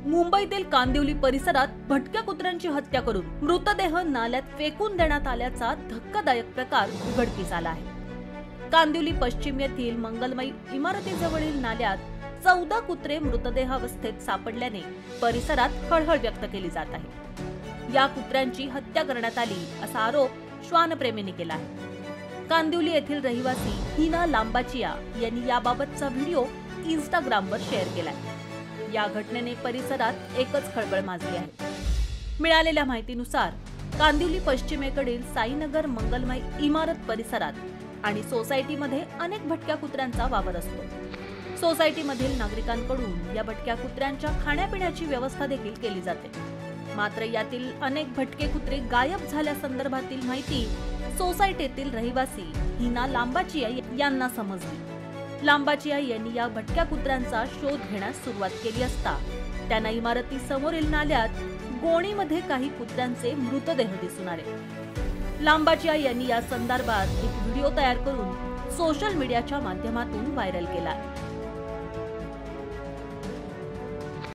मुंबईतील कांदिवली परिसरात भटक्या कुत्र्यांची हत्या करून मृतदेह नाल्यात फेकून देण्यात आल्याचा धक्कादायक प्रकार उघडकीस आला आहे। कांदिवली पश्चिम येथील मंगलमयी इमारतीजवळील नाल्यात 14 कुत्रे मृतदेहावस्थेत सापडल्याने परिसरात हळहळ व्यक्त केली जात आहे। या कुत्र्यांची हत्या करण्यात आली असा आरोप श्वानप्रेमींनी केला आहे। कांदिवली येथील रहिवासी हिना लांबाचिया यांनी याबाबतचा व्हिडिओ इंस्टाग्रामवर शेअर केलाय। या घटनेने परिसरात एकच खळबळ माजली आहे। मिळालेल्या माहितीनुसार कांदिवली पश्चिमेकडील साईनगर मंगलमय इमारत परिसरात आणि सोसायटीमध्ये अनेक भटक्या कुत्र्यांचा वावर असतो। सोसायटीमधील नागरिकांकडून या भटक्या कुत्र्यांच्या खाण्यापिण्याची व्यवस्था देखील केली जाते। मात्र यातील अनेक भटके कुत्रे गायब झाल्यासंदर्भातील माहिती सोसायटीतील रहिवासी हिना लांबाचिया यांना समजली। लांबाचिया यांनी या भटक्या कुत्र्यांचा शोध घेण्यास सुरुवात केली असता त्यांना इमारती समोरील नाल्यात गोणीमध्ये काही कुत्र्यांचे मृतदेह दिसून आले। लांबाचिया यांनी या संदर्भात एक व्हिडिओ तयार करून सोशल मीडियाच्या माध्यमातून व्हायरल केला।